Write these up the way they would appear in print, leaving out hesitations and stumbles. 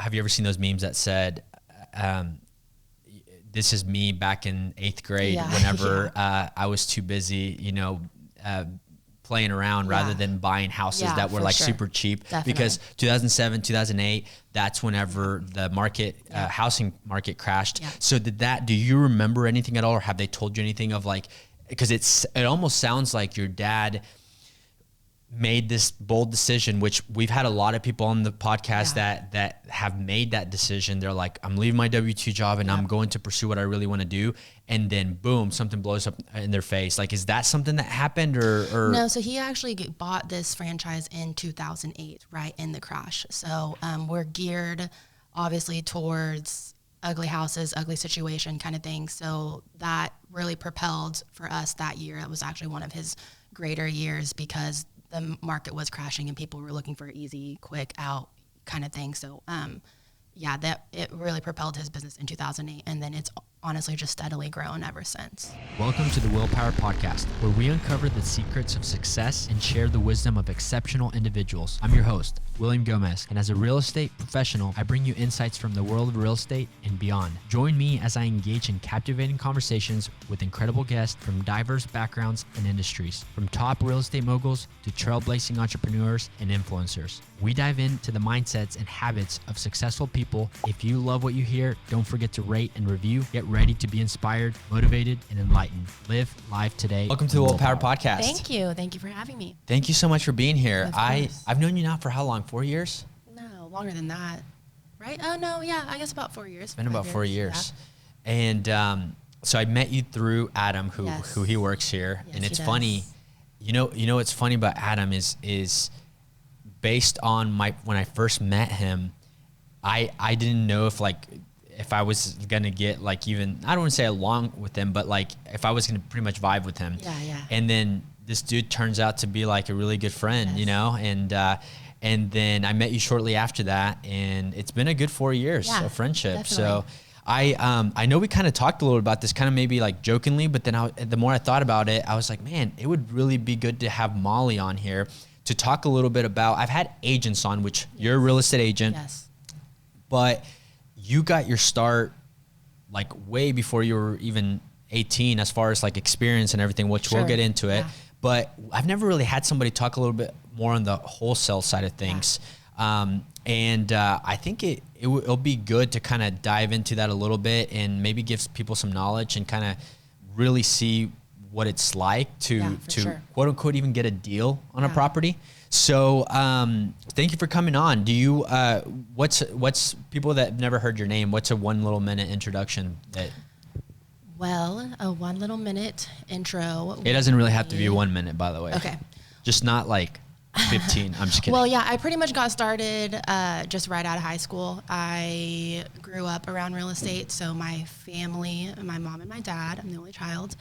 have you ever seen those memes that said, this is me back in 8th grade whenever I was too busy, playing around rather than buying houses that were like super cheap. Definitely. Because 2007, 2008, that's whenever the market, housing market crashed. Yeah. So do you remember anything at all, or have they told you anything of like, because it almost sounds like your dad made this bold decision, which we've had a lot of people on the podcast that have made that decision. They're like, I'm leaving my W-2 job and I'm going to pursue what I really want to do. And then boom, something blows up in their face. Like, is that something that happened or? No, so he actually bought this franchise in 2008, right in the crash. So we're geared obviously towards ugly houses, ugly situation kind of thing. So that really propelled for us that year. It was actually one of his greater years because the market was crashing and people were looking for easy, quick out kind of thing. So, that it really propelled his business in 2008. And then it's honestly just steadily grown ever since. Welcome to the WillPower podcast, where we uncover the secrets of success and share the wisdom of exceptional individuals. I'm your host, William Gomez, and as a real estate professional, I bring you insights from the world of real estate and beyond. Join me as I engage in captivating conversations with incredible guests from diverse backgrounds and industries, from top real estate moguls to trailblazing entrepreneurs and influencers. We dive into the mindsets and habits of successful people. If you love what you hear, don't forget to rate and review. Get ready to be inspired, motivated, and enlightened. Live life today. Welcome to the WillPower podcast. Thank you. Thank you for having me. Thank you so much for being here. I've known you now for how long? 4 years? No, longer than that. Right? Oh, no, yeah, I guess about 4 years. It's been about 4 years. Yeah. And so I met you through Adam, who he works here. Yes, and it's funny. You know what's funny about Adam is based on when I first met him, I didn't know if I was gonna get like even, I don't want to say along with him, but like if I was gonna pretty much vibe with him. Yeah. And then this dude turns out to be like a really good friend, and then I met you shortly after that, and it's been a good 4 years of friendship. Definitely. So I know we kind of talked a little about this kind of maybe like jokingly, but then the more I thought about it, I was like, man, it would really be good to have Molly on here to talk a little bit about, I've had agents on, which you're a real estate agent, but you got your start like way before you were even 18 as far as like experience and everything, which we'll get into it. But I've never really had somebody talk a little bit more on the wholesale side of things. I think it'll be good to kind of dive into that a little bit and maybe give people some knowledge and kind of really see what it's like to quote unquote even get a deal on a property. So thank you for coming on. Do you what's people that have never heard your name, what's a 1 little minute introduction that? Well, a 1 little minute intro. It doesn't really have to be 1 minute, by the way. Okay. Just not like 15. I'm just kidding. Well, yeah, I pretty much got started just right out of high school. I grew up around real estate. So my family, my mom and my dad, I'm the only child,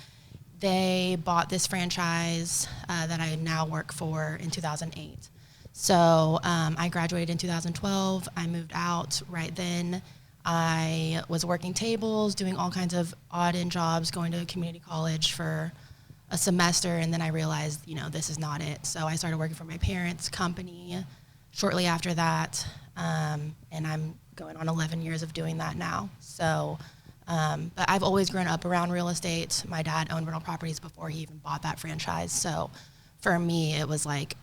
they bought this franchise that I now work for in 2008. So I graduated in 2012. I moved out right then. I was working tables, doing all kinds of odd end jobs, going to a community college for a semester, and then I realized, this is not it. So I started working for my parents' company shortly after that, and I'm going on 11 years of doing that now. So, but I've always grown up around real estate. My dad owned rental properties before he even bought that franchise. So for me, it was like,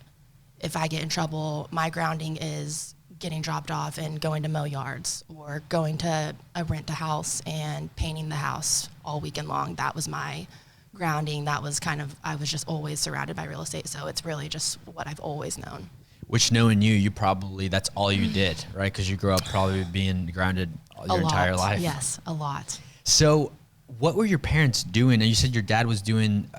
if I get in trouble, my grounding is getting dropped off and going to mow yards or going to rent a house and painting the house all weekend long. That was my grounding. That was I was just always surrounded by real estate. So it's really just what I've always known. Which, knowing you probably, that's all you did, right? Because you grew up probably being grounded your entire life. Yes, a lot. So what were your parents doing? And you said your dad was doing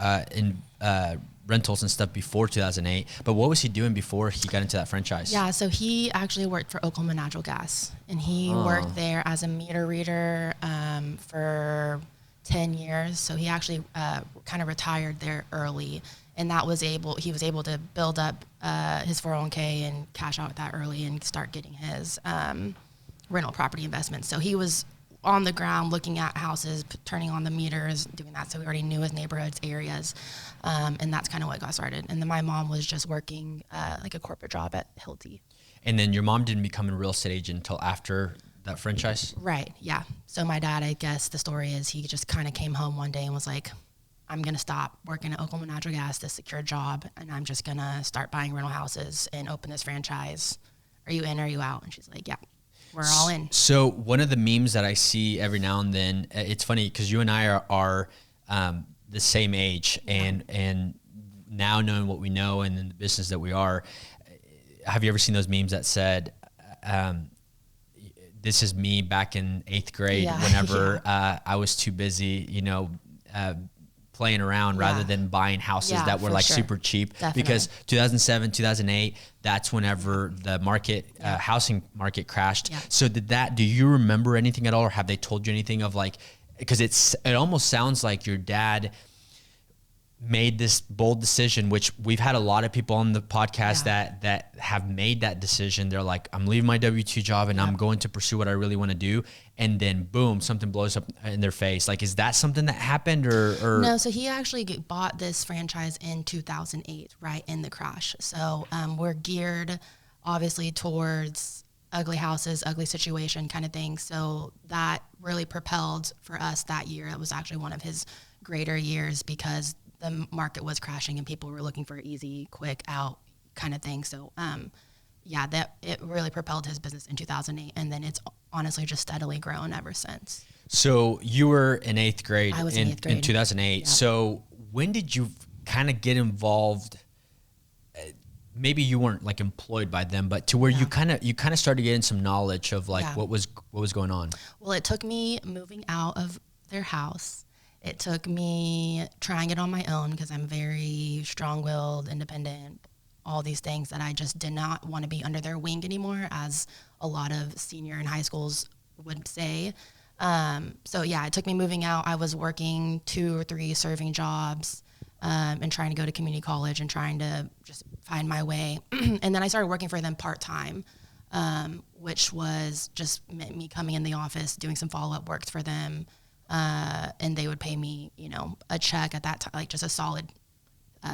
rentals and stuff before 2008, but what was he doing before he got into that franchise? Yeah, so he actually worked for Oklahoma Natural Gas, and he worked there as a meter reader for 10 years. So he actually kind of retired there early, and he was able to build up his 401k and cash out that early and start getting his rental property investments. So he was on the ground looking at houses, turning on the meters, doing that. So we already knew his neighborhoods, areas, and that's kind of what got started. And then my mom was just working like a corporate job at Hilti. And then your mom didn't become a real estate agent until after that franchise? Right. Yeah. So my dad, I guess the story is he just kind of came home one day and was like, I'm going to stop working at Oklahoma Natural Gas, this secure job, and I'm just going to start buying rental houses and open this franchise. Are you in or are you out? And she's like, yeah, we're all in. So one of the memes that I see every now and then, it's funny because you and I are the same age, and now knowing what we know and in the business that we are, have you ever seen those memes that said, this is me back in 8th grade whenever I was too busy, playing around rather than buying houses that were like super cheap. Definitely. Because 2007, 2008, that's whenever the market, housing market crashed. Yeah. So do you remember anything at all, or have they told you anything of like, because it almost sounds like your dad made this bold decision, which we've had a lot of people on the podcast that have made that decision. They're like, I'm leaving my W-2 job and I'm going to pursue what I really want to do. And then boom, something blows up in their face. Like, is that something that happened or? No, so he actually bought this franchise in 2008, right in the crash. So we're geared obviously towards ugly houses, ugly situation kind of thing. So that really propelled for us that year. It was actually one of his greater years because the market was crashing and people were looking for easy, quick out kind of thing. So, that it really propelled his business in 2008. And then it's honestly just steadily grown ever since. So you were in 8th grade, I was in 8th grade. In 2008. Yep. So when did you kind of get involved? Maybe you weren't like employed by them, but to where you kind of started getting some knowledge of like what was going on. Well, it took me moving out of their house. It took me trying it on my own because I'm very strong-willed, independent, all these things that I just did not want to be under their wing anymore, as a lot of senior and high schools would say. It took me moving out. I was working 2 or 3 serving jobs and trying to go to community college and trying to just find my way. And then I started working for them part-time, which was just me coming in the office, doing some follow-up works for them. And they would pay me, a check at that time, like just a solid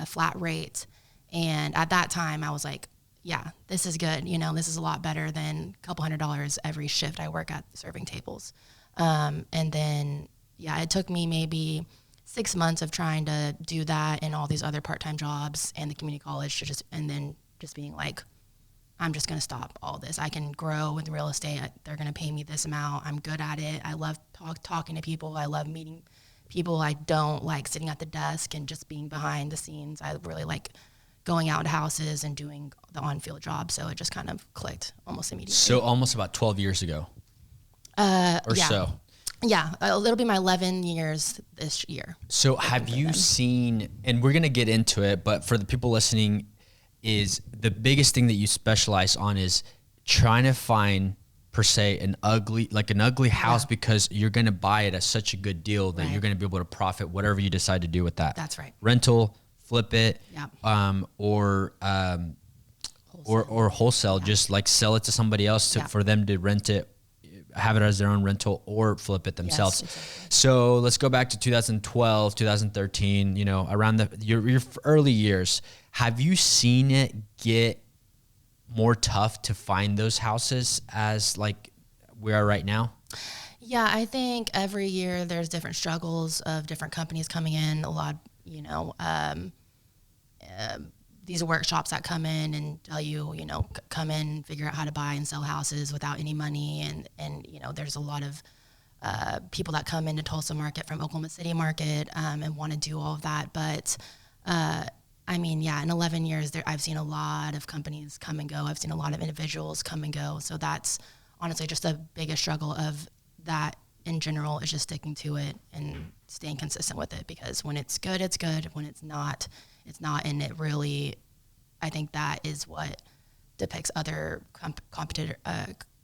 flat rate. And at that time I was like, yeah, this is good. This is a lot better than a couple $100 every shift I work at serving tables. And then, it took me maybe 6 months of trying to do that and all these other part-time jobs and the community college and then just being like, I'm just going to stop all this. I can grow with real estate. They're going to pay me this amount. I'm good at it. I love talking to people. I love meeting people. I don't like sitting at the desk and just being behind the scenes. I really like going out to houses and doing the on-field job. So it just kind of clicked almost immediately. So almost about 12 years ago so. Yeah, it'll be my 11 years this year. So have you seen, and we're going to get into it, but for the people listening, is the biggest thing that you specialize on is trying to find per se an ugly house because you're going to buy it at such a good deal that you're going to be able to profit whatever you decide to do with that. That's right. Rental, flip it, or wholesale, just like sell it to somebody else for them to rent it, have it as their own rental, or flip it themselves. Yes, exactly. So let's go back to 2012, 2013, around your early years. Have you seen it get more tough to find those houses as like we are right now? Yeah, I think every year there's different struggles of different companies coming in. A lot, these workshops that come in and tell you, come in, figure out how to buy and sell houses without any money. And there's a lot of people that come into Tulsa market from Oklahoma City market and want to do all of that. But in 11 years, I've seen a lot of companies come and go. I've seen a lot of individuals come and go. So that's honestly just the biggest struggle of that in general, is just sticking to it and staying consistent with it. Because when it's good, it's good. When it's not, it's not. And it really, I think that is what depicts other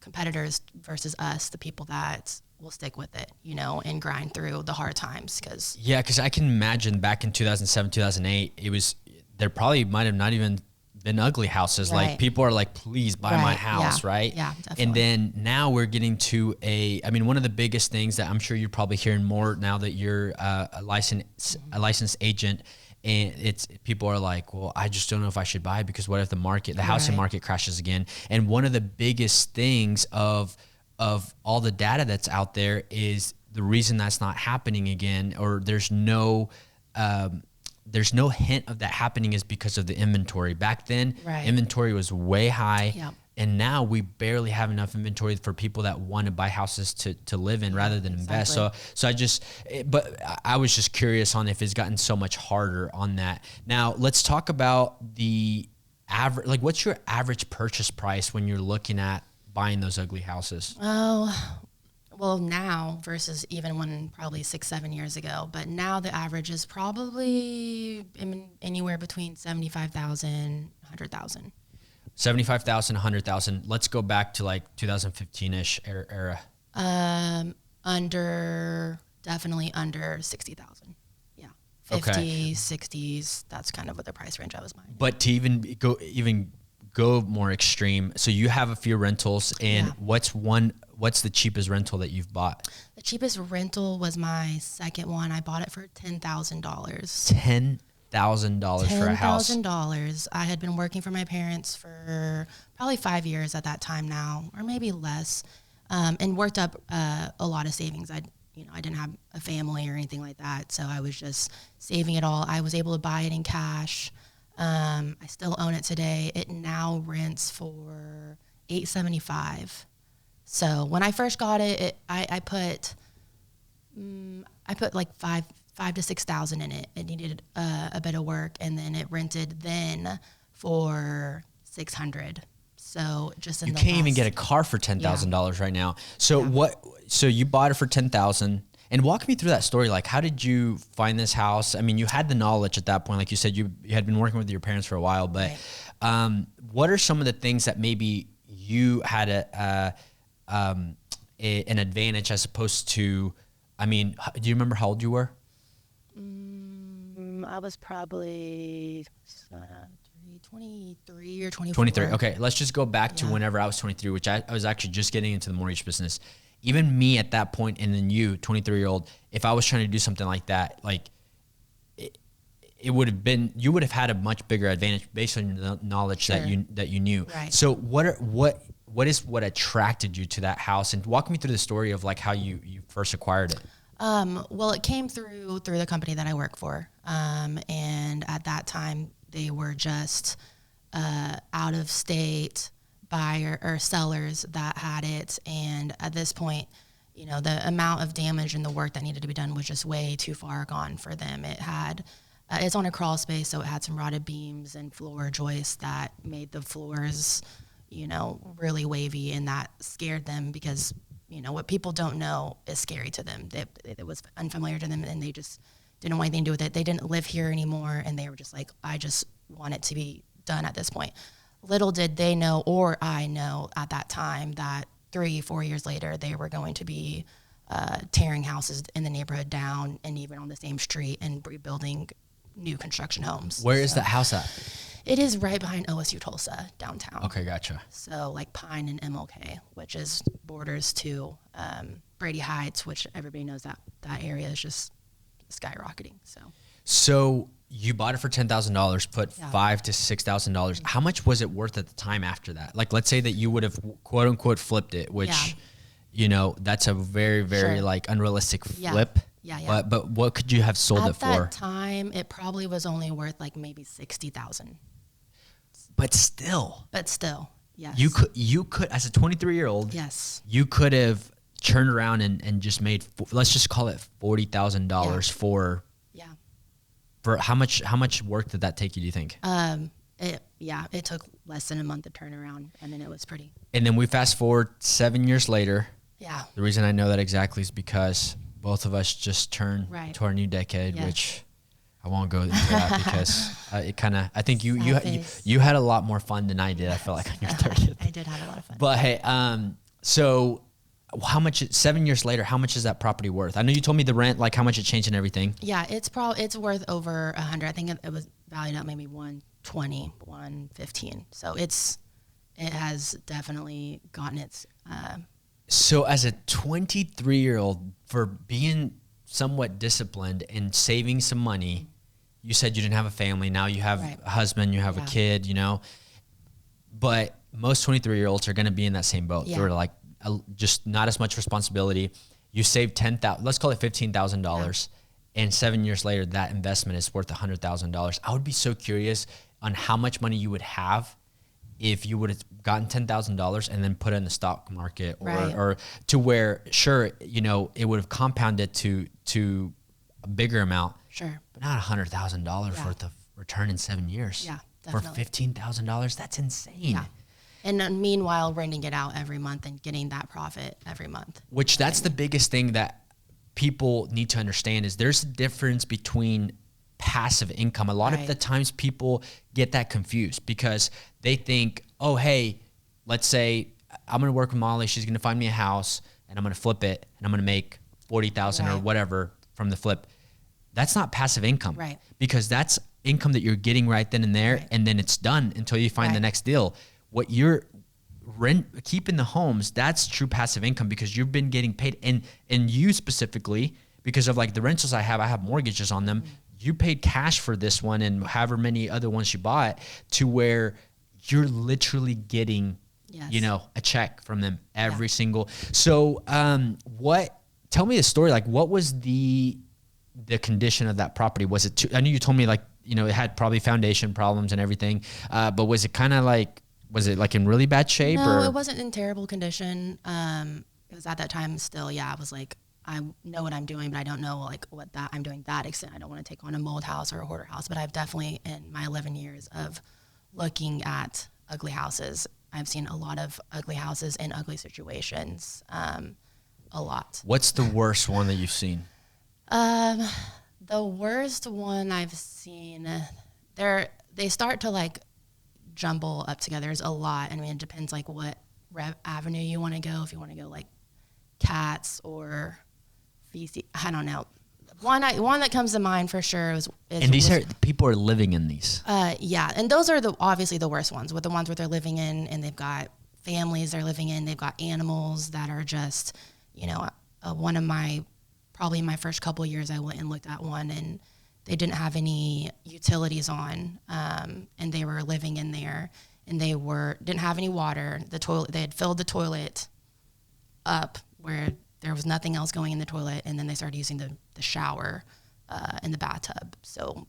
competitors versus us, the people that will stick with it, and grind through the hard times. Because I can imagine back in 2007, 2008, there probably might have not even been ugly houses. Right. Like people are like, please buy my house, right? Yeah, definitely. And then now we're getting to one of the biggest things that I'm sure you're probably hearing more now that you're a licensed agent And people are like, well, I just don't know if I should buy it because what if the housing market crashes again? And one of the biggest things of all the data that's out there is the reason that's not happening again, or there's no hint of that happening, is because of the inventory. Back then, inventory was way high. Yep. And now we barely have enough inventory for people that want to buy houses to live in rather than invest. So I was just curious on if it's gotten so much harder on that. Now let's talk about the average, like what's your average purchase price when you're looking at buying those ugly houses? Oh, well, now versus even when probably 6-7 years ago, but now the average is probably anywhere between 75,000, 100,000. 75,000, 100,000. Let's go back to like 2015-ish era. Definitely under 60,000. Yeah. 50, 60s. That's kind of what the price range I was buying. But to even go more extreme, so you have a few rentals, and what's the cheapest rental that you've bought? The cheapest rental was my second one. I bought it for $10,000. $10,000 for a house. $10,000. I had been working for my parents for probably 5 years at that time now, or maybe less, and worked up a lot of savings. I didn't have a family or anything like that, so I was just saving it all. I was able to buy it in cash. I still own it today. It now rents for $875. So when I first got it, I put like five to 6,000 in it. It needed a bit of work, and then it rented then for $600. So just in you can't even get a car for $10,000 right now. So So you bought it for $10,000, and walk me through that story. Like, how did you find this house? I mean, you had the knowledge at that point, like you said, you had been working with your parents for a while. But what are some of the things that maybe you had an advantage as opposed to? I mean, do you remember how old you were? I was probably 23 or 24. 23. Okay, let's just go back to whenever I was 23, which I was actually just getting into the mortgage business. Even me at that point, and then you, 23-year-old, if I was trying to do something like that, like it would have been, you would have had a much bigger advantage based on the knowledge that you knew. Right. So what attracted you to that house, and walk me through the story of like how you first acquired it. Well, it came through the company that I work for. And at that time they were just, out of state buyer or sellers that had it. And at this point, the amount of damage and the work that needed to be done was just way too far gone for them. It had, it's on a crawl space, so it had some rotted beams and floor joists that made the floors, really wavy, and that scared them because, what people don't know is scary to them. It was unfamiliar to them, and they just didn't want anything to do with it. They didn't live here anymore, and they were just like, I just want it to be done at this point. Little did they know, or I know at that time, that 3-4 years later, they were going to be tearing houses in the neighborhood down, and even on the same street, and rebuilding new construction homes. Where is that house at? It is right behind OSU Tulsa, downtown. Okay, gotcha. So like Pine and MLK, which is borders to Brady Heights, which everybody knows that area is just skyrocketing. So you bought it for $10,000, put $5,000 to $6,000. How much was it worth at the time after that? Like, let's say that you would have quote unquote flipped it, which, that's a very, very like unrealistic flip. Yeah. But what could you have sold it for? At that time, it probably was only worth like maybe $60,000. But still, yes. You could as a 23-year-old, yes, you could have turned around and just made, let's just call it $40,000 for how much work did that take you, do you think? It took less than a month to turn around, and then it was pretty. And then we fast forward 7 years later. Yeah. The reason I know that exactly is because both of us just turned to our new decade, which I won't go into that because I think you had a lot more fun than I did. I felt like on your 30th. I did have a lot of fun. But hey, so how much, 7 years later, how much is that property worth? I know you told me the rent, like how much it changed and everything. Yeah, it's worth over 100. I think it was valued at maybe 120, 115. So it has definitely gotten its. So as a 23-year-old, for being somewhat disciplined and saving some money, you said you didn't have a family. Now you have Right. a husband, you have a kid, but most 23-year-olds are going to be in that same boat. Yeah. They're like just not as much responsibility. You save let's call it $15,000. And 7 years later, that investment is worth $100,000. I would be so curious on how much money you would have if you would have gotten $10,000 and then put it in the stock market, or to where, sure, it would have compounded to a bigger amount, Sure, but not $100,000 worth of return in 7 years. Yeah, for definitely. $15,000. That's insane. Yeah. And then meanwhile, renting it out every month and getting that profit every month. Which that's the biggest thing that people need to understand is there's a difference between passive income. A lot of the times people get that confused because they think, oh, hey, let's say I'm going to work with Molly. She's going to find me a house and I'm going to flip it and I'm going to make 40,000 or whatever from the flip. That's not passive income, right? Because that's income that you're getting right then and there, and then it's done until you find the next deal. What you're keeping the homes, that's true passive income because you've been getting paid. And you specifically, because of like the rentals I have mortgages on them. You paid cash for this one and however many other ones you bought, to where you're literally getting, a check from them every single. So, tell me the story. Like, what was the condition of that property? Was it I know you told me like, it had probably foundation problems and everything. But was it kind of like, was it like in really bad shape? No, or? It wasn't in terrible condition. It was at that time still, I was like, I know what I'm doing, but I don't know like what that I'm doing that extent. I don't want to take on a mold house or a hoarder house, but I've definitely, in my 11 years of looking at ugly houses, I've seen a lot of ugly houses in ugly situations. A lot. What's the worst one that you've seen? The worst one I've seen, they start to like jumble up together. There's a lot. I mean, it depends like what avenue you want to go. If you want to go like cats or feces, I don't know. One that comes to mind for sure is and people are living in these. Yeah, and those are obviously the worst ones. With the ones where they're living in and they've got families they're living in. They've got animals that are just, one of probably my first couple of years, I went and looked at one and they didn't have any utilities on, and they were living in there, and they didn't have any water. They had filled the toilet up where there was nothing else going in the toilet, and then they started using the shower in the bathtub. So,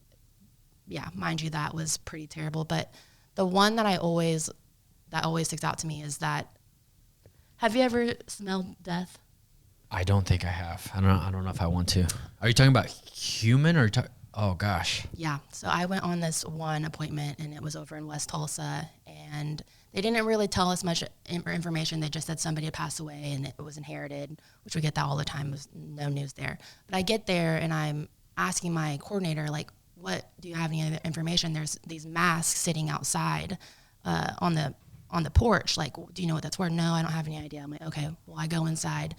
yeah, mind you, that was pretty terrible. But the one that always sticks out to me is that. Have you ever smelled death? I don't think I have. I don't know if I want to. Are you talking about human or oh gosh. Yeah. So I went on this one appointment and it was over in West Tulsa, and they didn't really tell us much information. They just said somebody had passed away and it was inherited, which we get that all the time. There's no news there. But I get there and I'm asking my coordinator, like, what, do you have any other information? There's these masks sitting outside on the porch. Like, do you know what that's for? No, I don't have any idea. I'm like, okay, well, I go inside.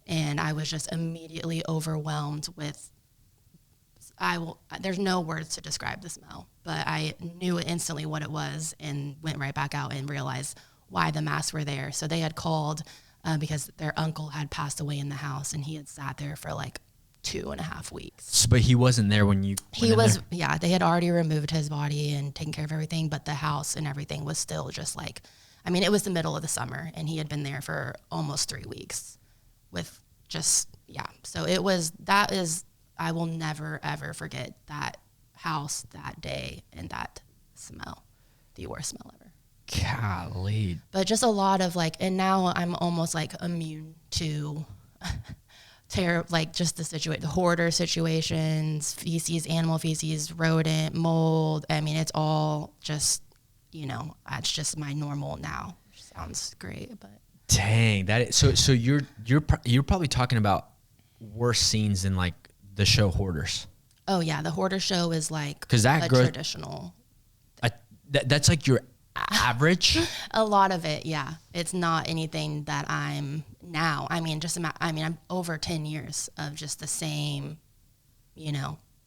And I was just immediately overwhelmed with, there's no words to describe the smell, but I knew instantly what it was and went right back out and realized why the masks were there. So they had called because their uncle had passed away in the house, and he had sat there for like 2.5 weeks. So, but he wasn't there when you He was, yeah, they had already removed his body and taken care of everything, but the house and everything was still just like, I mean, it was the middle of the summer, and he had been there for almost 3 weeks. With just, so I will never ever forget that house, that day, and that smell. The worst smell ever. Golly. But just a lot of like, and now I'm almost like immune to like just the hoarder situations, feces, animal feces, rodent, mold. I mean, it's all just, it's just my normal now. Which sounds great, but. Dang, that is, so you're probably talking about worse scenes than like the show Hoarders. Oh yeah, the Hoarder show is like traditional. That's like your average. A lot of it, yeah. It's not anything that I'm now. I mean, I'm over 10 years of just the same,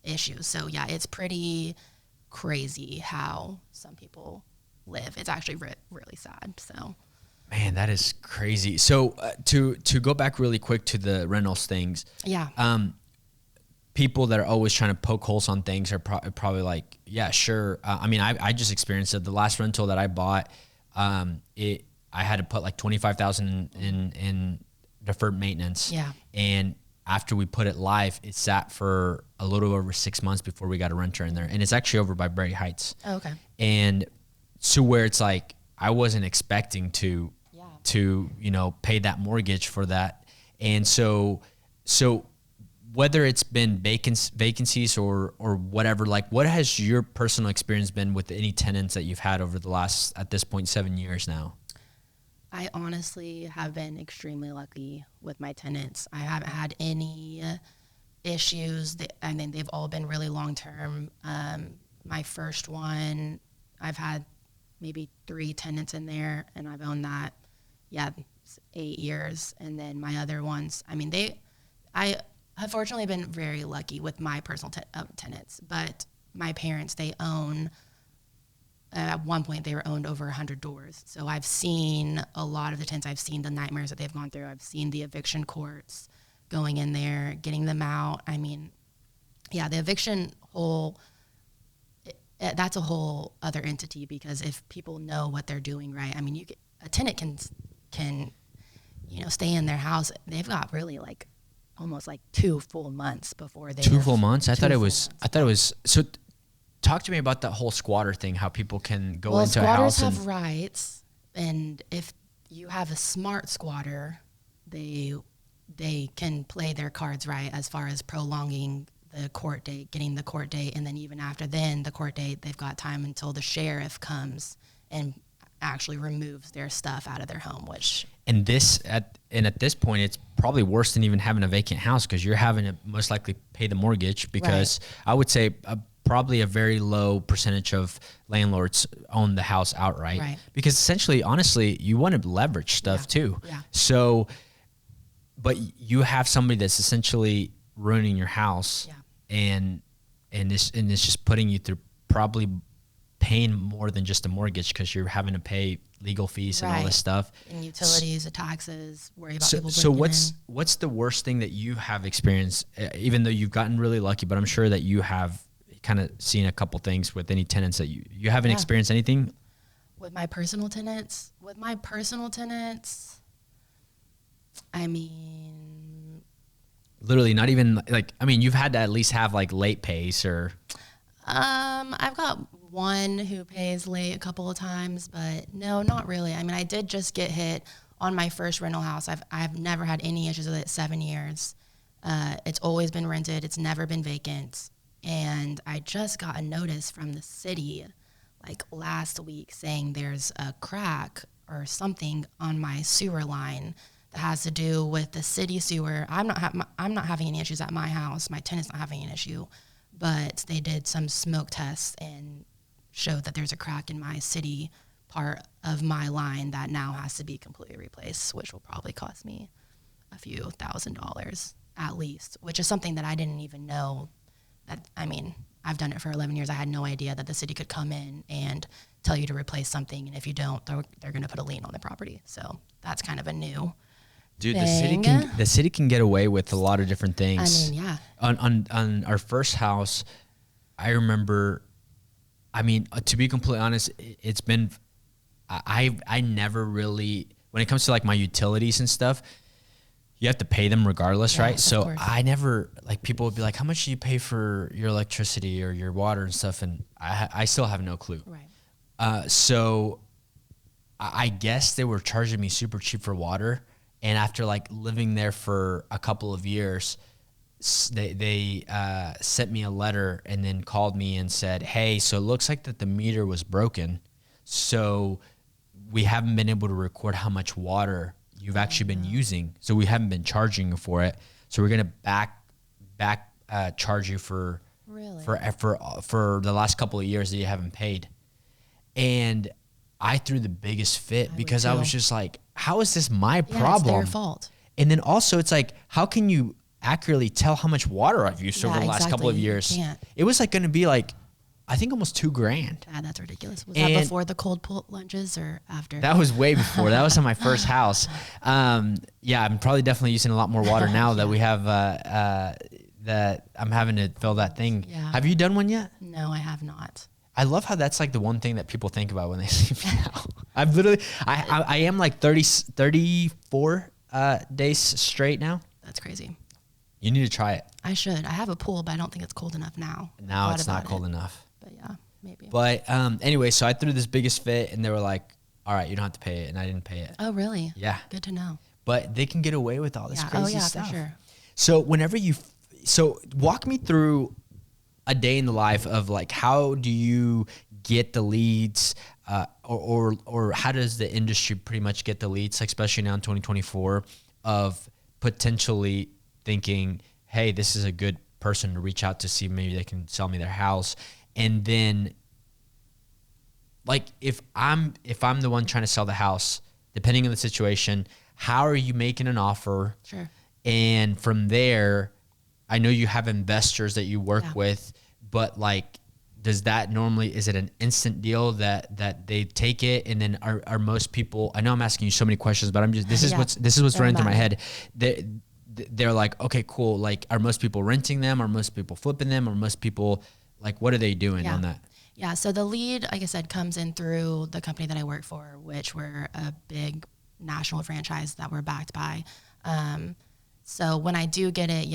issues. So yeah, it's pretty crazy how some people live. It's actually really sad. So. Man, that is crazy. So to go back really quick to the rentals things. Yeah. people that are always trying to poke holes on things are probably like, yeah, sure. I mean, I just experienced it. The last rental that I bought, I had to put like $25,000 in deferred maintenance. Yeah. And after we put it live, it sat for a little over 6 months before we got a renter in there. And it's actually over by Brady Heights. Oh, okay. And so where it's like, I wasn't expecting to, pay that mortgage for that. And so whether it's been vacancies or whatever, like what has your personal experience been with any tenants that you've had over the last, at this point, 7 years now? I honestly have been extremely lucky with my tenants. I haven't had any issues. I mean, they've all been really long-term. My first one, I've had maybe 3 tenants in there, and I've owned that, 8 years. And then my other ones, I mean, I have fortunately been very lucky with my personal tenants, but my parents, they own, at one point they were owned over 100 doors. So I've seen a lot of the tenants. I've seen the nightmares that they've gone through. I've seen the eviction courts going in there, getting them out. I mean, the eviction that's a whole other entity, because if people know what they're doing right, I mean, a tenant can stay in their house. They've got really like almost like 2 full months before they 2 full months. I thought it was. So talk to me about that whole squatter thing, how people can go into a house. Squatters have rights, and if you have a smart squatter, they can play their cards right as far as prolonging the court date, getting the court date, and then even after the court date, they've got time until the sheriff comes and actually removes their stuff out of their home. At this point, it's probably worse than even having a vacant house, because you're having to most likely pay the mortgage, because I would say probably a very low percentage of landlords own the house outright, because essentially, honestly, you want to leverage stuff too. Yeah. So, but you have somebody that's essentially ruining your house, and it's just putting you through probably paying more than just a mortgage, because you're having to pay legal fees and all this stuff, and utilities, the taxes, worry about people. So what's the worst thing that you have experienced, even though you've gotten really lucky, but I'm sure that you have kind of seen a couple things with any tenants that you haven't experienced anything? With my personal tenants, I mean, literally not even like, I mean, you've had to at least have like late pays or. I've got one who pays late a couple of times, but no, not really. I mean, I did just get hit on my first rental house. I've never had any issues with it. 7 years. It's always been rented. It's never been vacant. And I just got a notice from the city like last week saying there's a crack or something on my sewer line that has to do with the city sewer. I'm not having any issues at my house. My tenant's not having an issue, but they did some smoke tests and showed that there's a crack in my city part of my line that now has to be completely replaced, which will probably cost me a few $1,000s at least, which is something that I didn't even know. I mean, I've done it for 11 years. I had no idea that the city could come in and tell you to replace something, and if you don't, they're going to put a lien on the property. So that's kind of a new Dude, thing. the city can get away with a lot of different things. I mean, yeah. On our first house, I remember, I mean, to be completely honest, it's been, I never really, when it comes to like my utilities and stuff, you have to pay them regardless, right? So I never, like, people would be like, how much do you pay for your electricity or your water and stuff? And I still have no clue. Right. So I guess they were charging me super cheap for water. And after like living there for a couple of years, they sent me a letter and then called me and said, hey, so it looks like that the meter was broken. So we haven't been able to record how much water you've actually been using. So we haven't been charging you for it. So we're going to back charge you for the last couple of years that you haven't paid. And I threw the biggest fit because I was just like, how is this my problem? It's their fault. And then also it's like, how can you accurately tell how much water I've used over the last couple of years? It was like going to be like, I think almost $2,000. That's ridiculous. Was that before the cold pull lunges or after? That was way before. That was on my first house. Yeah, I'm probably definitely using a lot more water now that we have that I'm having to fill that thing. Yeah. Have you done one yet? No, I have not. I love how that's like the one thing that people think about when they see me now. I am like 34 days straight now. That's crazy. You need to try it. I should. I have a pool, but I don't think it's cold enough now. Now it's not cold enough. But yeah, maybe. But anyway, so I threw this biggest fit and they were like, all right, you don't have to pay it. And I didn't pay it. Oh, really? Yeah. Good to know. But they can get away with all this crazy stuff. For sure. So walk me through a day in the life of like, how do you get the leads, or how does the industry pretty much get the leads, like especially now in 2024, of potentially thinking, hey, this is a good person to reach out to see maybe they can sell me their house. And then like if I'm the one trying to sell the house, depending on the situation, how are you making an offer? Sure. And from there, I know you have investors that you work with, but like, does that normally, is it an instant deal that they take it? And then are most people, I know I'm asking you so many questions, but I'm just, this is what's running through my head. They're like, okay, cool. Like, are most people renting them? Are most people flipping them? Are most people like, what are they doing on that? Yeah. So the lead, like I said, comes in through the company that I work for, which we're a big national franchise that we're backed by. So when I do get it,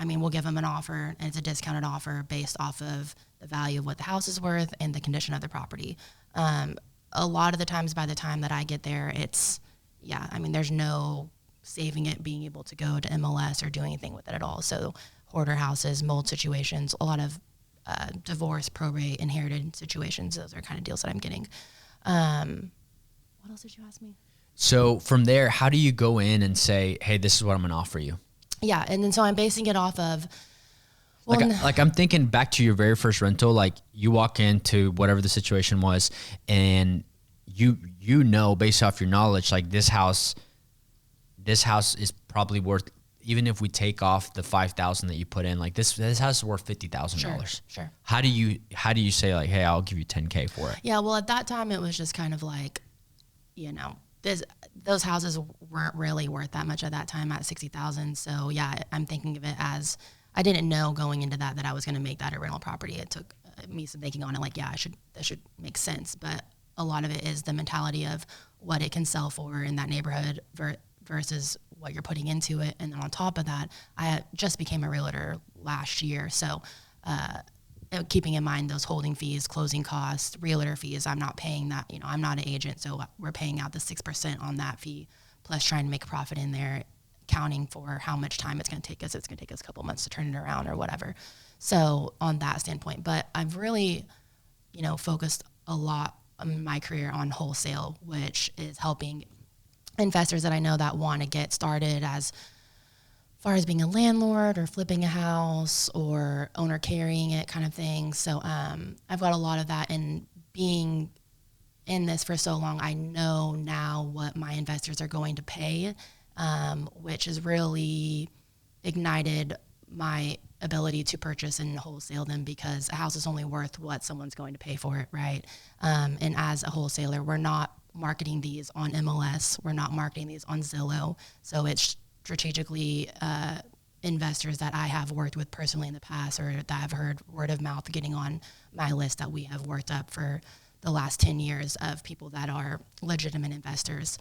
we'll give them an offer, and it's a discounted offer based off of the value of what the house is worth and the condition of the property. A lot of the times by the time that I get there, there's no saving it, being able to go to MLS or do anything with it at all. So hoarder houses, mold situations, a lot of divorce, probate, inherited situations. Those are kind of deals that I'm getting. What else did you ask me? So from there, how do you go in and say, hey, this is what I'm going to offer you? Yeah. And then so I'm basing it off of, like I'm thinking back to your very first rental, like you walk into whatever the situation was, and you know, based off your knowledge, like this house is probably worth, even if we take off the $5,000 that you put in, like this house is worth $50,000. Sure. How do you say like, hey, I'll give you $10K for it? Yeah. Well, at that time it was just kind of like, those houses weren't really worth that much at that time at $60,000. So yeah, I'm thinking of it as, I didn't know going into that I was going to make that a rental property. It took me some thinking on it. Like, that should make sense. But a lot of it is the mentality of what it can sell for in that neighborhood versus what you're putting into it. And then on top of that, I just became a realtor last year. So, keeping in mind those holding fees, closing costs, realtor fees, I'm not paying that. I'm not an agent, so we're paying out the 6% on that fee, plus trying to make a profit in there, counting for how much time it's going to take us. It's going to take us a couple months to turn it around or whatever. So on that standpoint, but I've really, focused a lot in my career on wholesale, which is helping investors that I know that want to get started as far as being a landlord or flipping a house or owner carrying it kind of thing. So I've got a lot of that, and being in this for so long, I know now what my investors are going to pay, which has really ignited my ability to purchase and wholesale them, because a house is only worth what someone's going to pay for it, right? And as a wholesaler, we're not marketing these on MLS. We're not marketing these on Zillow. So it's strategically investors that I have worked with personally in the past, or that I've heard word of mouth getting on my list that we have worked up for the last 10 years of people that are legitimate investors.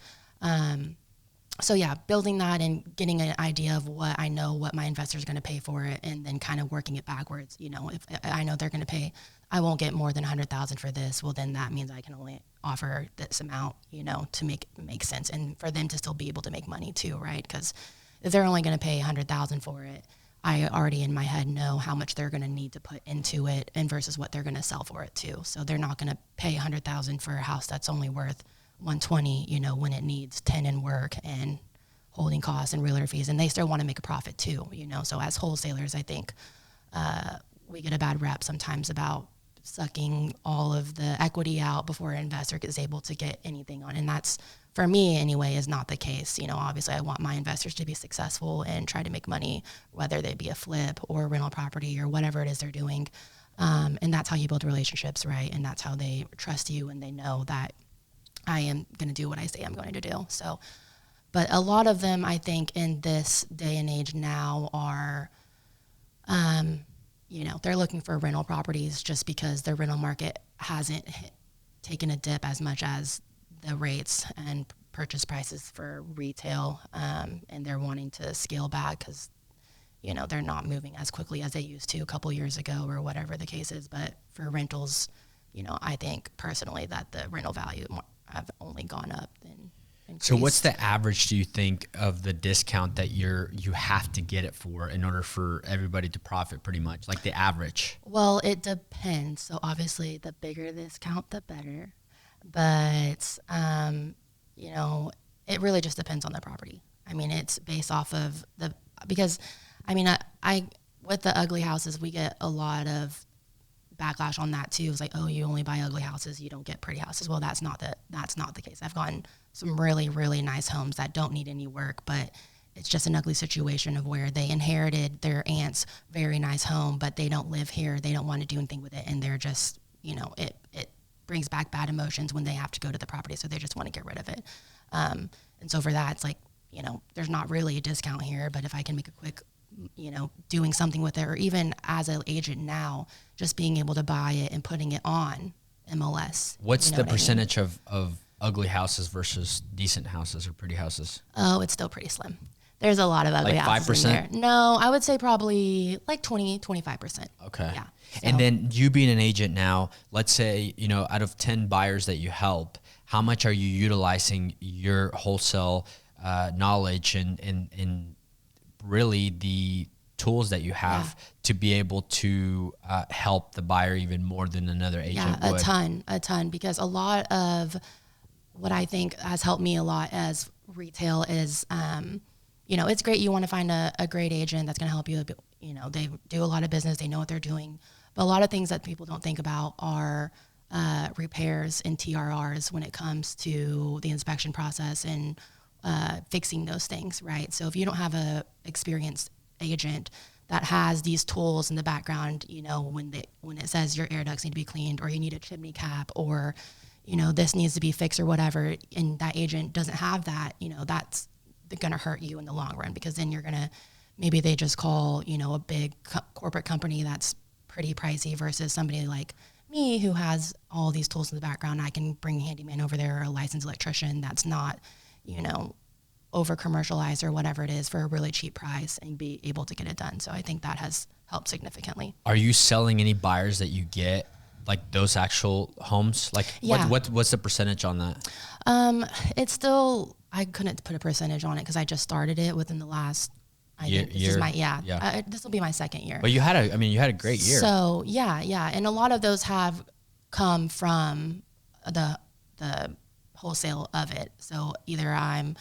So yeah, building that and getting an idea of what my investor is going to pay for it, and then kind of working it backwards. If I know they're going to pay, I won't get more than $100,000 for this. Well, then that means I can only offer this amount, to make sense, and for them to still be able to make money too, right? Because if they're only going to pay $100,000 for it, I already in my head know how much they're going to need to put into it, and versus what they're going to sell for it too. So they're not going to pay $100,000 for a house that's only worth $120,000, when it needs 10 in work and holding costs and realtor fees, and they still want to make a profit too, So as wholesalers, I think we get a bad rap sometimes about sucking all of the equity out before an investor is able to get anything on. And that's, for me anyway, is not the case. Obviously I want my investors to be successful and try to make money, whether they be a flip or a rental property or whatever it is they're doing. And that's how you build relationships, right? And that's how they trust you, and they know that I am going to do what I say I'm going to do. So, But a lot of them, I think, in this day and age now are, they're looking for rental properties just because the rental market hasn't taken a dip as much as the rates and purchase prices for retail, and they're wanting to scale back because, they're not moving as quickly as they used to a couple years ago or whatever the case is. But for rentals, I think personally that the rental value have only gone up and increased. So what's the average, do you think, of the discount that you have to get it for in order for everybody to profit, pretty much, like the average? Well, it depends. So obviously the bigger the discount, the better. But, it really just depends on the property. I mean, it's based off of because I with the ugly houses, we get a lot of backlash on that too. It's like, oh, you only buy ugly houses, you don't get pretty houses. Well, that's not the case. I've gotten some really, really nice homes that don't need any work, but it's just an ugly situation of where they inherited their aunt's very nice home, but they don't live here. They don't want to do anything with it. And they're just, it brings back bad emotions when they have to go to the property. So they just want to get rid of it. And so for that, it's like, there's not really a discount here, but if I can make a quick, doing something with it, or even as an agent now, just being able to buy it and putting it on MLS. What's the percentage of ugly houses versus decent houses or pretty houses? Oh, it's still pretty slim. There's a lot of ugly houses 5%? In there. No, I would say probably like 20-25%. Okay. Yeah. So. And then you being an agent now, let's say, out of 10 buyers that you help, how much are you utilizing your wholesale knowledge and really the tools that you have to be able to help the buyer even more than another agent would? A ton, because a lot of what I think has helped me a lot as retail is, it's great. You want to find a great agent that's going to help you. They do a lot of business. They know what they're doing. But a lot of things that people don't think about are repairs and TRRs when it comes to the inspection process and fixing those things, right? So if you don't have a experienced agent that has these tools in the background, when it says your air ducts need to be cleaned, or you need a chimney cap, or this needs to be fixed or whatever, and that agent doesn't have that, that's going to hurt you in the long run, because then you're going to, maybe they just call, a big corporate company that's pretty pricey versus somebody like me who has all these tools in the background. I can bring a handyman over there, or a licensed electrician that's not, over commercialized or whatever it is, for a really cheap price, and be able to get it done. So I think that has helped significantly. Are you selling any buyers that you get, like those actual homes? Like what's the percentage on that? It's still, I couldn't put a percentage on it because I just started it within the last year. This will be my second year. But you had a great year. So yeah. And a lot of those have come from the wholesale of it. So either I'm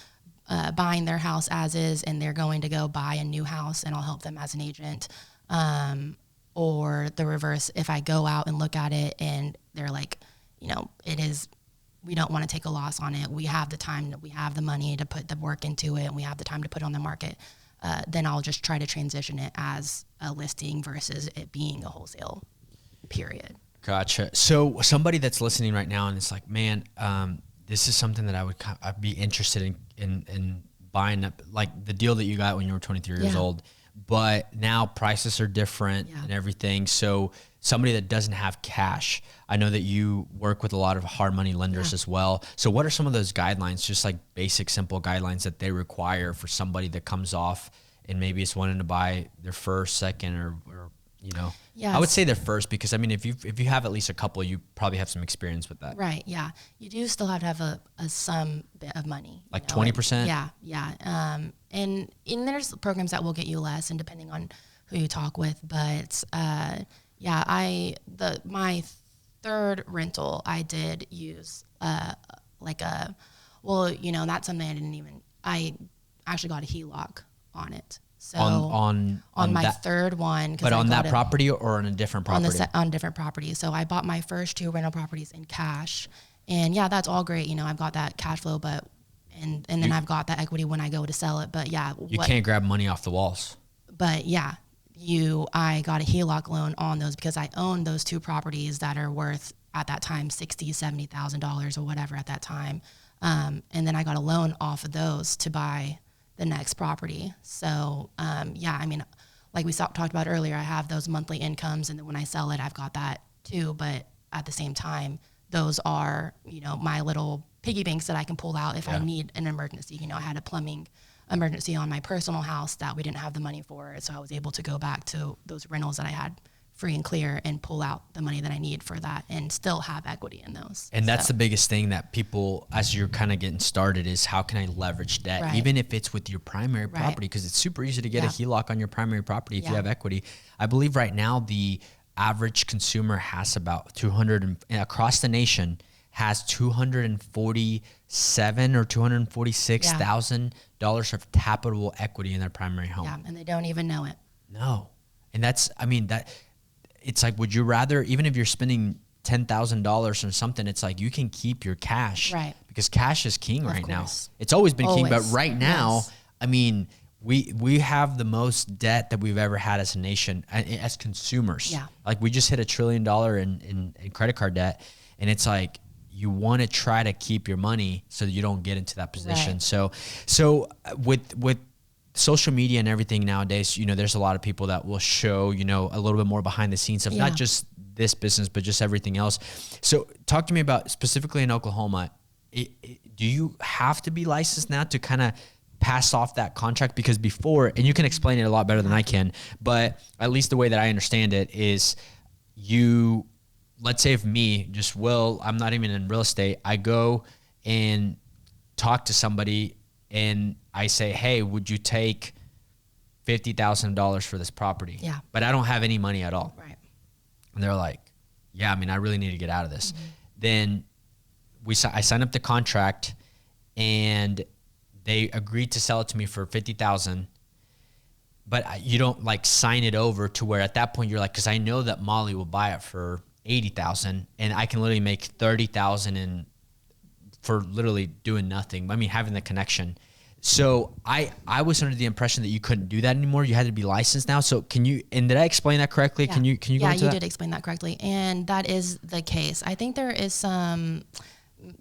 buying their house as is, and they're going to go buy a new house, and I'll help them as an agent. Or the reverse, if I go out and look at it and they're like, we don't want to take a loss on it. We have the time, we have the money to put the work into it, and we have the time to put it on the market. Then I'll just try to transition it as a listing versus it being a wholesale, period. Gotcha. So somebody that's listening right now and it's like, man, this is something that I'd be interested in buying up, like the deal that you got when you were 23 years old, but now prices are different and everything. So somebody that doesn't have cash, I know that you work with a lot of hard money lenders as well. So what are some of those guidelines, just like basic, simple guidelines that they require for somebody that comes off and maybe is wanting to buy their first, second, or Yes. I would say their first, because if you have at least a couple, you probably have some experience with that. Right. Yeah. You do still have to have some bit of money. Like 20%? Yeah. And there's programs that will get you less, and depending on who you talk with. But my third rental, I did use that's something I actually got a HELOC on it. So on my third one. But on that property or on a different property? On different properties. So I bought my first 2 rental properties in cash, and that's all great. I've got that cash flow, and then I've got that equity when I go to sell it. But you can't grab money off the walls. But I got a HELOC loan on those because I own those 2 properties that are worth at that time $60,000, $70,000 or whatever at that time. And then I got a loan off of those to buy the next property. So, yeah, I mean, like we talked about earlier, I have those monthly incomes, and then when I sell it, I've got that too. But at the same time, those are, you know, my little piggy banks that I can pull out if I need an emergency. You know, I had a plumbing emergency on my personal house that we didn't have the money for. So I was able to go back to those rentals that I had free and clear and pull out the money that I need for that and still have equity in those. And that's the biggest thing that people, as you're kind of getting started, is how can I leverage debt, even if it's with your primary property, because it's super easy to get a HELOC on your primary property if you have equity. I believe right now the average consumer has about across the nation has $247 or $246,000 of tappable equity in their primary home. Yeah, and they don't even know it. No. And that's, I mean, that it's like, would you rather, even if you're spending $10,000 or something, it's like you can keep your cash. Right. Because cash is king right now. It's always been king, but right now, I mean, we have the most debt that we've ever had as a nation, as consumers. Yeah. Like we just hit $1 trillion in credit card debt. And it's like, you want to try to keep your money so that you don't get into that position. Right. So with social media and everything nowadays, you know, there's a lot of people that will show, you know, a little bit more behind the scenes of not just this business, but just everything else. So talk to me about specifically in Oklahoma, do you have to be licensed now to kind of pass off that contract? Because before, and you can explain it a lot better than I can, but at least the way that I understand it is let's say if me, just Will, I'm not even in real estate, I go and talk to somebody and I say, hey, would you take $50,000 for this property? Yeah. But I don't have any money at all. Right. And they're like, yeah, I mean, I really need to get out of this. Then I sign up the contract and they agreed to sell it to me for $50,000. But you don't like sign it over to where at that point you're like, because I know that Molly will buy it for $80,000 and I can literally make $30,000 for literally doing nothing. I mean, having the connection. So I was under the impression that you couldn't do that anymore. You had to be licensed now. So and did I explain that correctly? Yeah. Can you go into that? Yeah, you did explain that correctly. And that is the case. I think there is some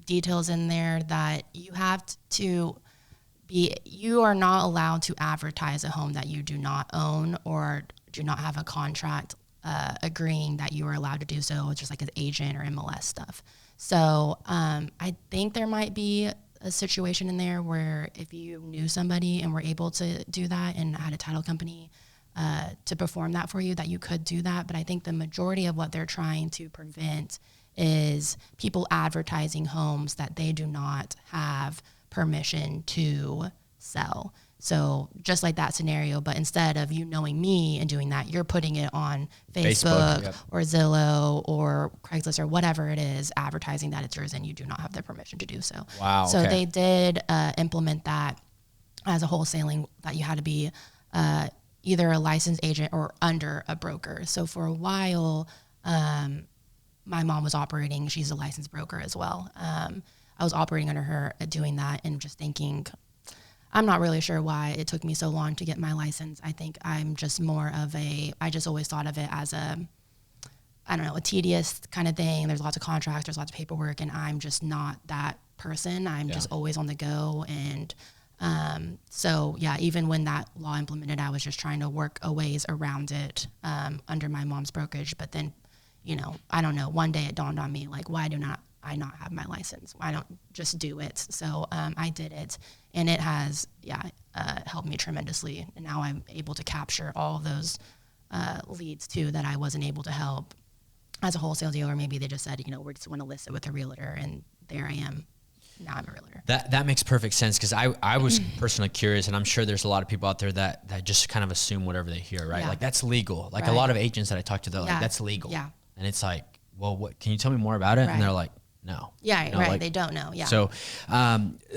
details in there that you have to you are not allowed to advertise a home that you do not own or do not have a contract agreeing that you are allowed to do so, just like an agent or MLS stuff. So I think there might be a situation in there where if you knew somebody and were able to do that and had a title company to perform that for you, that you could do that. But I think the majority of what they're trying to prevent is people advertising homes that they do not have permission to sell. So just like that scenario, but instead of you knowing me and doing that, you're putting it on Facebook or Zillow or Craigslist or whatever it is, advertising that it's yours and you do not have the permission to do so. Wow. So they did implement that as a wholesaling, that you had to be either a licensed agent or under a broker. So for a while, my mom was operating, she's a licensed broker as well. I was operating under her doing that and just thinking, I'm not really sure why it took me so long to get my license. I think I'm just more of I just always thought of it as a tedious kind of thing. There's lots of contracts, there's lots of paperwork, and I'm just not that person. I'm just always on the go. And so, yeah, even when that law implemented, I was just trying to work a ways around it under my mom's brokerage. But then, you know, I don't know, one day it dawned on me, like, why do I not have my license? Why don't just do it? So I did it, and it has, helped me tremendously. And now I'm able to capture all of those leads too that I wasn't able to help as a wholesale dealer. Maybe they just said, you know, we just want to list it with a realtor, and there I am. Now I'm a realtor. That makes perfect sense, because I was personally curious, and I'm sure there's a lot of people out there that just kind of assume whatever they hear, right? Yeah. Like, that's legal. Like, a lot of agents that I talk to, they're like, that's legal. Yeah. And it's like, well, what, can you tell me more about it? Right. And they're like, no. Yeah, you know, right. Like, they don't know. Yeah. So,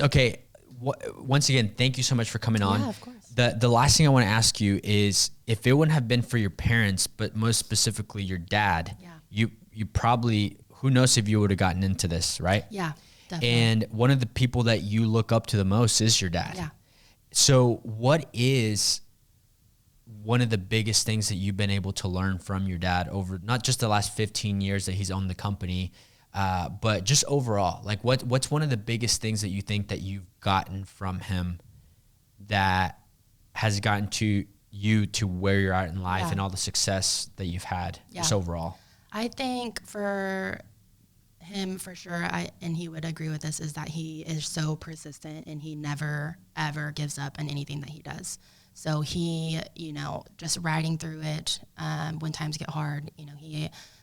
okay. Once again, thank you so much for coming on. Yeah, of course. The last thing I want to ask you is, if it wouldn't have been for your parents, but most specifically your dad, you probably, who knows if you would have gotten into this, right? Yeah, definitely. And one of the people that you look up to the most is your dad. Yeah. So what is one of the biggest things that you've been able to learn from your dad over not just the last 15 years that he's owned the company, But just overall, like what's one of the biggest things that you think that you've gotten from him that has gotten to you to where you're at in life and all the success that you've had just overall? I think for him, for sure, and he would agree with this, is that he is so persistent and he never, ever gives up in anything that he does. So he, just riding through it when times get hard,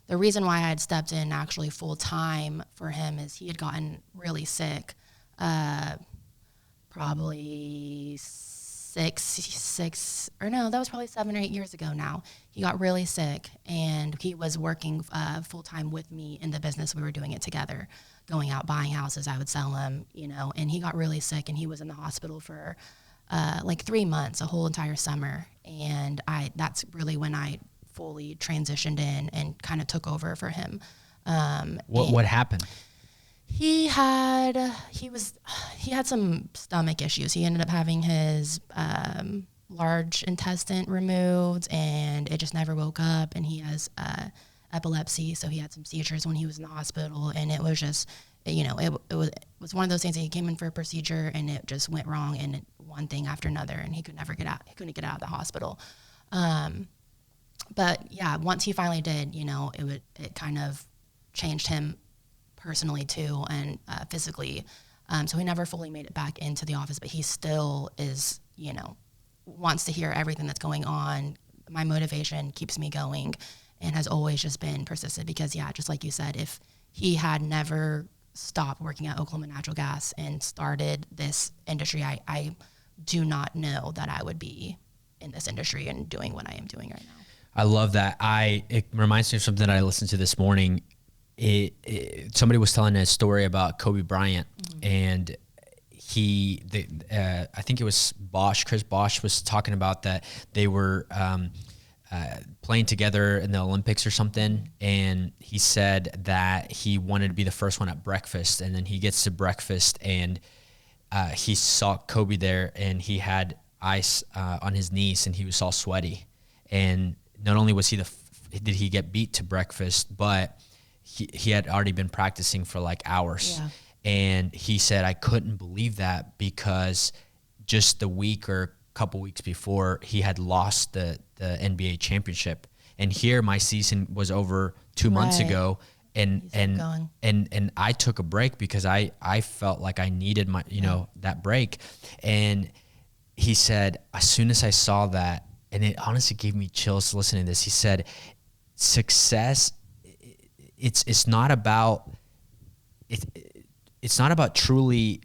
the reason why I had stepped in actually full time for him is he had gotten really sick, probably that was probably 7 or 8 years ago now. He got really sick and he was working full time with me in the business. We were doing it together, going out, buying houses. I would sell them, and he got really sick and he was in the hospital for like 3 months, a whole entire summer. And that's really when I fully transitioned in and kind of took over for him. What happened? He had some stomach issues. He ended up having his large intestine removed, and it just never woke up. And he has epilepsy, so he had some seizures when he was in the hospital. And it was just, it was one of those things that he came in for a procedure, and it just went wrong, and one thing after another, and he could never get out. He couldn't get out of the hospital. But yeah, once he finally did, it kind of changed him personally too, and physically. So he never fully made it back into the office, but he still is, wants to hear everything that's going on. My motivation keeps me going and has always just been persistent because, just like you said, if he had never stopped working at Oklahoma Natural Gas and started this industry, I do not know that I would be in this industry and doing what I am doing right now. I love that. It reminds me of something that I listened to this morning. Somebody was telling a story about Kobe Bryant, and I think it was Chris Bosh was talking about that they were playing together in the Olympics or something, and he said that he wanted to be the first one at breakfast, and then he gets to breakfast and he saw Kobe there, and he had ice on his knees, and he was all sweaty. And not only was did he get beat to breakfast, but he had already been practicing for like hours. Yeah. And he said, I couldn't believe that because just the week or couple weeks before, he had lost the NBA championship. And here my season was over 2 months ago. And I took a break because I felt like I needed my, that break. And he said, as soon as I saw that, and it honestly gave me chills listening to this, he said, success, it's not about truly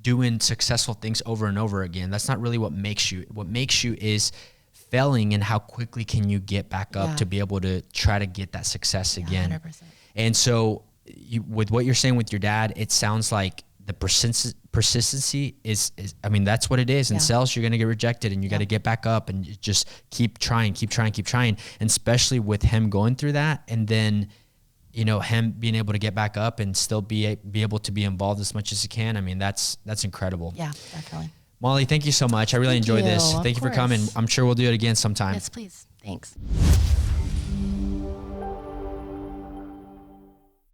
doing successful things over and over again. That's not really what makes you. What makes you is failing, and how quickly can you get back up to be able to try to get that success again. 100%. And so with what you're saying with your dad, it sounds like the persistency is I mean, that's what it is. In sales, you're going to get rejected, and you got to get back up, and you just keep trying. And especially with him going through that, and then, him being able to get back up and still be able to be involved as much as he can. I mean, that's incredible. Yeah, definitely. Molly, thank you so much. I really enjoyed this. Thank you for coming. I'm sure we'll do it again sometime. Yes, please. Thanks.